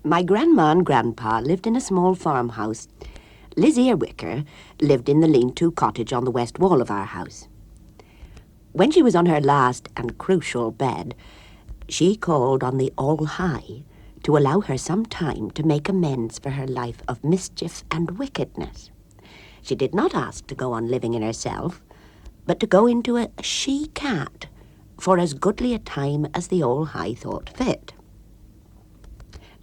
My grandma and grandpa lived in a small farmhouse. Liz Earwicker lived in the lean-to cottage on the west wall of our house. When she was on her last and crucial bed, she called on the All-High to allow her some time to make amends for her life of mischief and wickedness. She did not ask to go on living in herself, but to go into a she-cat for as goodly a time as the All-High thought fit.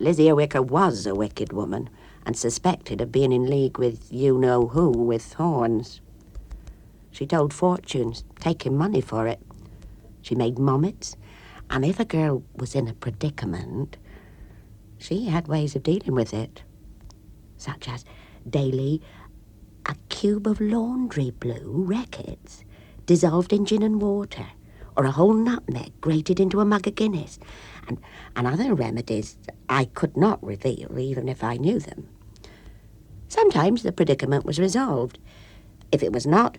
Liz Earwicker was a wicked woman, and suspected of being in league with you-know-who with thorns. She told fortunes, taking money for it. She made moments, and if a girl was in a predicament, she had ways of dealing with it, such as daily a cube of laundry blue Reckitt's dissolved in gin and water, or a whole nutmeg grated into a mug of Guinness, and other remedies I could not reveal even if I knew them. Sometimes the predicament was resolved. If it was not,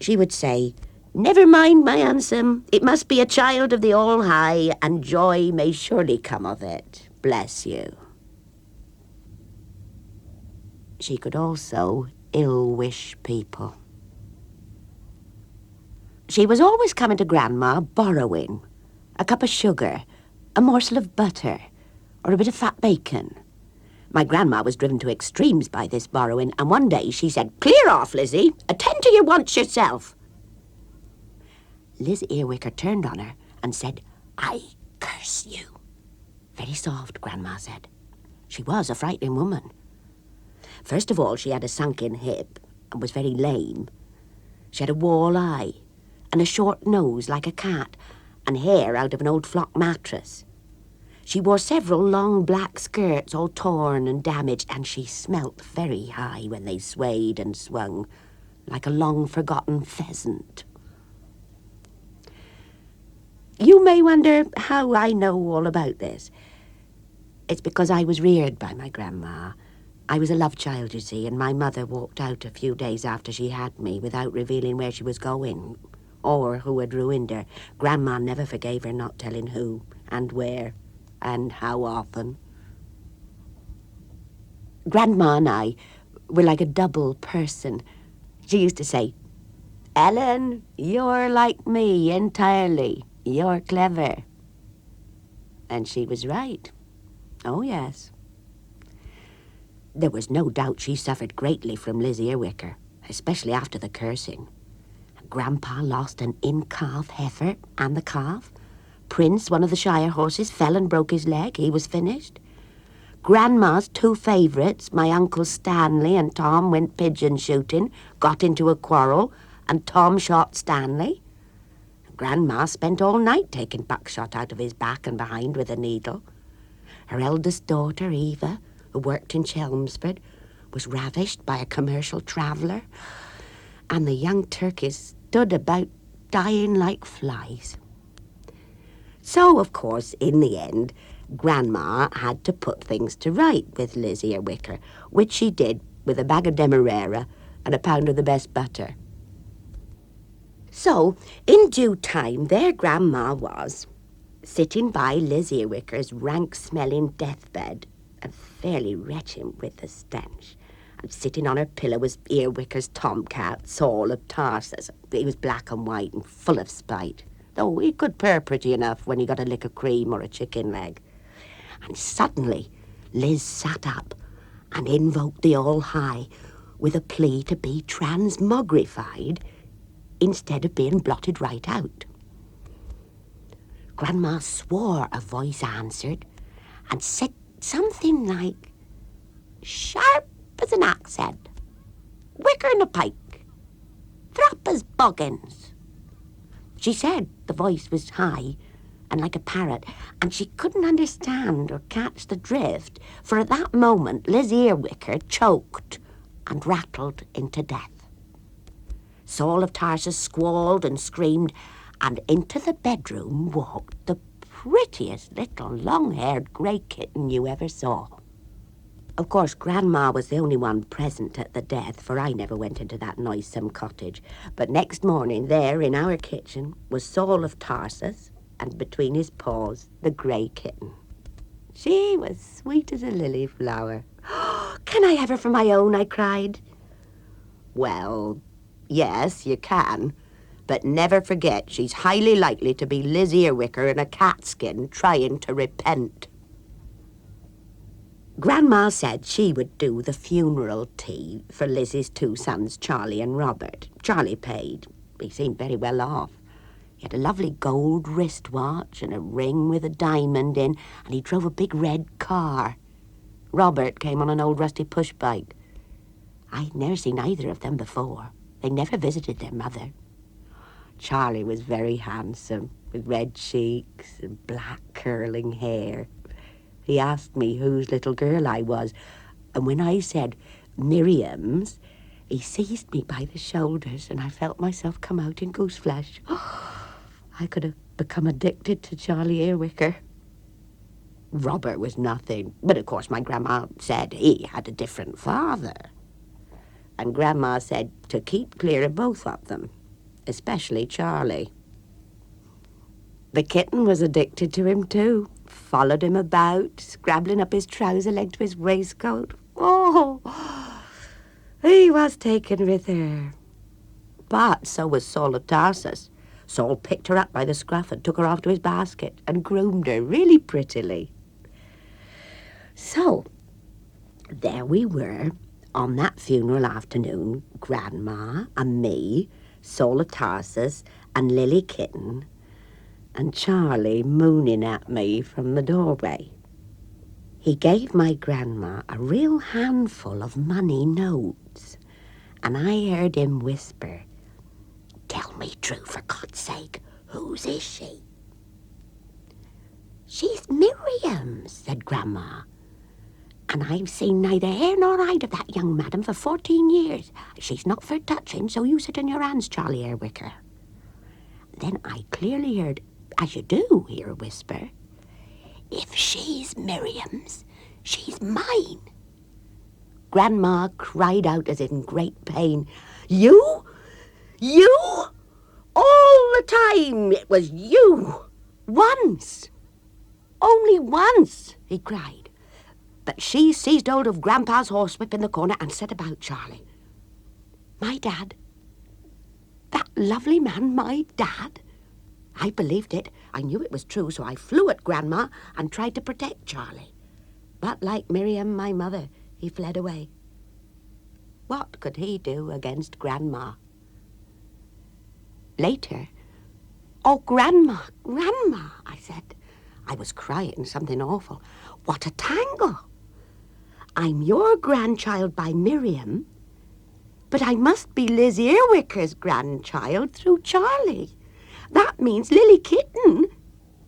she would say, "Never mind, my handsome, it must be a child of the All-High, and joy may surely come of it. Bless you." She could also ill-wish people. She was always coming to Grandma borrowing a cup of sugar, a morsel of butter, or a bit of fat bacon. My grandma was driven to extremes by this borrowing, and one day she said, "Clear off, Lizzie. Attend to your wants yourself." Liz Earwicker turned on her and said, "I curse you." Very soft, Grandma said. She was a frightening woman. First of all, she had a sunken hip and was very lame. She had a wall eye and a short nose like a cat and hair out of an old flock mattress. She wore several long black skirts, all torn and damaged, and she smelt very high when they swayed and swung, like a long-forgotten pheasant. You may wonder how I know all about this. It's because I was reared by my grandma. I was a love child, you see, and my mother walked out a few days after she had me without revealing where she was going or who had ruined her. Grandma never forgave her not telling who and where and how often. Grandma and I were like a double person. She used to say, "Ellen, you're like me entirely. You're clever." And she was right. Oh, yes. There was no doubt she suffered greatly from Liz Earwicker, especially after the cursing. Grandpa lost an in-calf heifer and the calf. Prince, one of the Shire horses, fell and broke his leg. He was finished. Grandma's two favourites, my Uncle Stanley and Tom, went pigeon shooting, got into a quarrel, and Tom shot Stanley. Grandma spent all night taking buckshot out of his back and behind with a needle. Her eldest daughter, Eva, who worked in Chelmsford, was ravished by a commercial traveller, and the young turkeys stood about dying like flies. So, of course, in the end, Grandma had to put things to right with Liz Earwicker, which she did with a bag of Demerara and a pound of the best butter. So, in due time, there Grandma was, sitting by Liz Earwicker's rank-smelling deathbed, and fairly retching with the stench. And sitting on her pillow was Earwicker's tomcat, Saul of Tarsus. He was black and white and full of spite, though he could purr pretty enough when he got a lick of cream or a chicken leg. And suddenly, Liz sat up and invoked the All-High with a plea to be transmogrified instead of being blotted right out. Grandma swore a voice answered and said something like, "Sharp as an axe head, wicker in a pike, thrap as boggins." She said the voice was high and like a parrot, and she couldn't understand or catch the drift, for at that moment Liz Earwicker choked and rattled into death. Saul of Tarsus squalled and screamed, and into the bedroom walked the prettiest little long-haired grey kitten you ever saw. Of course, Grandma was the only one present at the death, for I never went into that noisome cottage. But next morning, there in our kitchen was Saul of Tarsus, and between his paws, the grey kitten. She was sweet as a lily flower. Can I have her for my own? I cried. Well, yes, you can. But never forget, she's highly likely to be Liz Earwicker in a cat skin trying to repent. Grandma said she would do the funeral tea for Liz's two sons, Charlie and Robert. Charlie paid. He seemed very well off. He had a lovely gold wristwatch and a ring with a diamond in, and he drove a big red car. Robert came on an old rusty push bike. I'd never seen either of them before. They never visited their mother. Charlie was very handsome, with red cheeks and black curling hair. He asked me whose little girl I was, and when I said Miriam's, he seized me by the shoulders, and I felt myself come out in goose flesh. I could have become addicted to Charlie Earwicker. Robert was nothing, but of course my grandma said he had a different father. And Grandma said to keep clear of both of them, especially Charlie. The kitten was addicted to him too, followed him about, scrabbling up his trouser leg to his waistcoat. Oh, he was taken with her. But so was Saul of Tarsus. Saul picked her up by the scruff and took her off to his basket and groomed her really prettily. So, there we were on that funeral afternoon, Grandma and me, Saul of Tarsus and Lily Kitten, and Charlie mooning at me from the doorway. He gave my grandma a real handful of money notes, and I heard him whisper, "Tell me true, for God's sake, whose is she?" "She's Miriam's," said Grandma. "And I've seen neither hair nor hide of that young madam for 14 years. She's not for touching, so you sit in your hands, Charlie Earwicker." Then I clearly heard, as you do hear a whisper, "If she's Miriam's, she's mine." Grandma cried out as in great pain, "You? You? All the time it was you! Once! Only once!" he cried. But she seized hold of Grandpa's horsewhip in the corner and set about Charlie. My dad? That lovely man, my dad? I believed it. I knew it was true, so I flew at Grandma and tried to protect Charlie. But like Miriam, my mother, he fled away. What could he do against Grandma? Later, "Oh, Grandma, Grandma," I said. I was crying something awful. "What a tangle! I'm your grandchild by Miriam, but I must be Liz Earwicker's grandchild through Charlie. That means Lily Kitten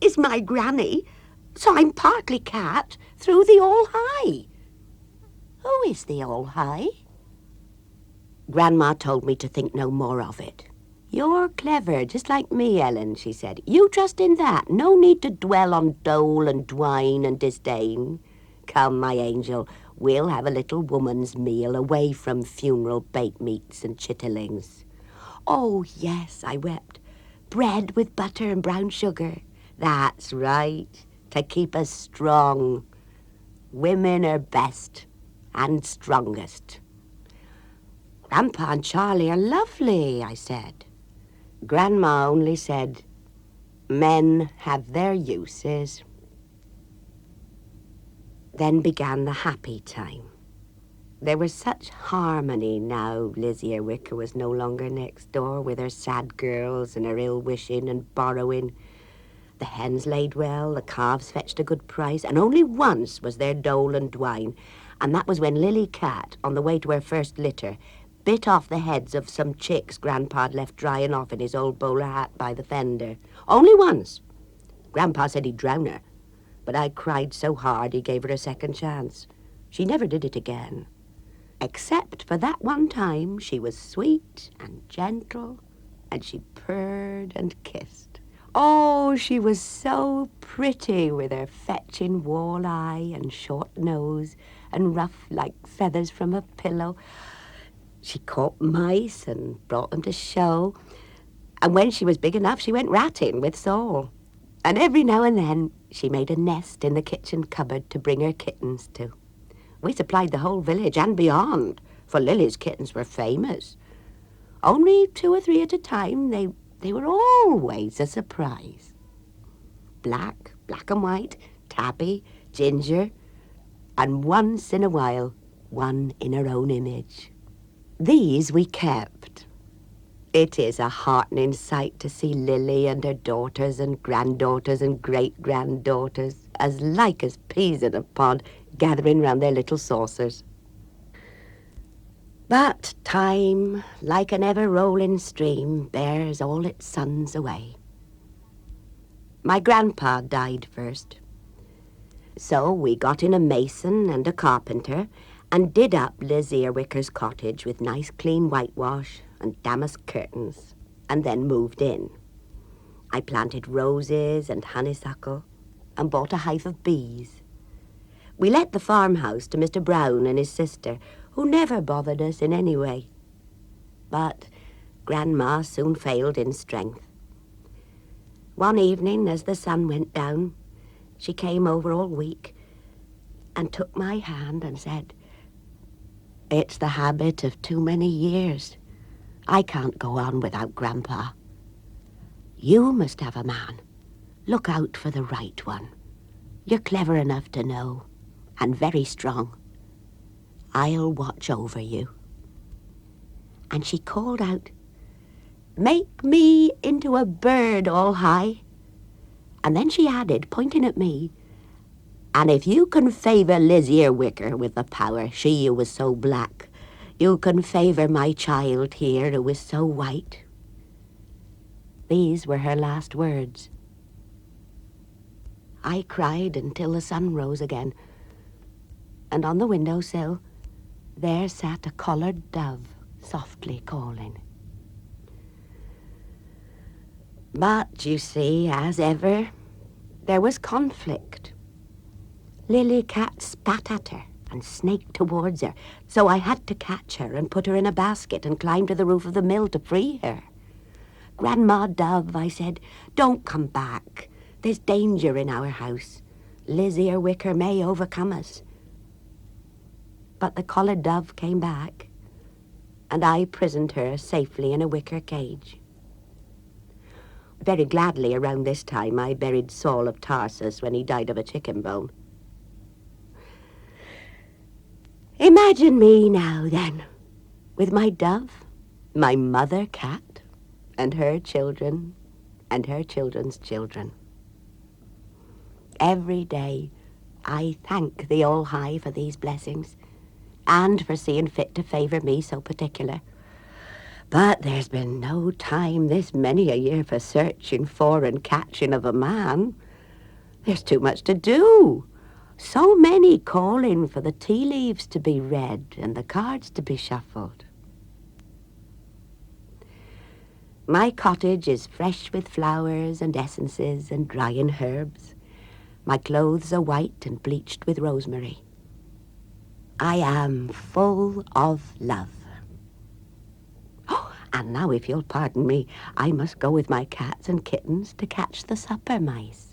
is my granny, so I'm partly cat through the All-High." "Who is the All-High?" Grandma told me to think no more of it. "You're clever, just like me, Ellen," she said. "You trust in that. No need to dwell on dole and dwine and disdain. Come, my angel, we'll have a little woman's meal away from funeral baked meats and chitterlings." "Oh, yes," I wept. "Bread with butter and brown sugar. That's right, to keep us strong. Women are best and strongest." "Grandpa and Charlie are lovely," I said. Grandma only said, "Men have their uses." Then began the happy time. There was such harmony now Liz Earwicker was no longer next door with her sad girls and her ill-wishing and borrowing. The hens laid well, the calves fetched a good price, and only once was there dole and dwine, and that was when Lily Cat, on the way to her first litter, bit off the heads of some chicks Grandpa'd left drying off in his old bowler hat by the fender. Only once. Grandpa said he'd drown her, but I cried so hard he gave her a second chance. She never did it again. Except for that one time she was sweet and gentle, and she purred and kissed. Oh, she was so pretty with her fetching wall-eye and short nose and ruff like feathers from a pillow. She caught mice and brought them to show. And when she was big enough, she went ratting with Saul. And every now and then she made a nest in the kitchen cupboard to bring her kittens to. We supplied the whole village and beyond, for Lily's kittens were famous. Only 2 or 3 at a time, they were always a surprise. Black and white, tabby, ginger, and once in a while, one in her own image. These we kept. It is a heartening sight to see Lily and her daughters and granddaughters and great-granddaughters, as like as peas in a pod, gathering round their little saucers. But time, like an ever-rolling stream, bears all its sons away. My grandpa died first. So we got in a mason and a carpenter and did up Liz Earwicker's cottage with nice clean whitewash and damask curtains, and then moved in. I planted roses and honeysuckle and bought a hive of bees. We let the farmhouse to Mr. Brown and his sister, who never bothered us in any way. But Grandma soon failed in strength. One evening, as the sun went down, she came over all weak and took my hand and said, "It's the habit of too many years. I can't go on without Grandpa. You must have a man. Look out for the right one. You're clever enough to know, and very strong. I'll watch over you." And she called out, "Make me into a bird all high." And then she added, pointing at me, "And if you can favour Liz Earwicker with the power, she who was so black, you can favour my child here who is so white." These were her last words. I cried until the sun rose again, and on the windowsill there sat a collared dove softly calling. But, you see, as ever, there was conflict. Lily Cat spat at her and snaked towards her, so I had to catch her and put her in a basket and climb to the roof of the mill to free her. "Grandma Dove," I said, "don't come back. There's danger in our house. Liz Earwicker may overcome us." But the collared dove came back, and I prisoned her safely in a wicker cage. Very gladly around this time I buried Saul of Tarsus when he died of a chicken bone. Imagine me now, then, with my dove, my mother cat, and her children, and her children's children. Every day I thank the All-High for these blessings, and for seeing fit to favour me so particular. But there's been no time this many a year for searching for and catching of a man. There's too much to do. So many calling for the tea leaves to be read and the cards to be shuffled. My cottage is fresh with flowers and essences and drying herbs. My clothes are white and bleached with rosemary. I am full of love. And now, if you'll pardon me, I must go with my cats and kittens to catch the supper mice.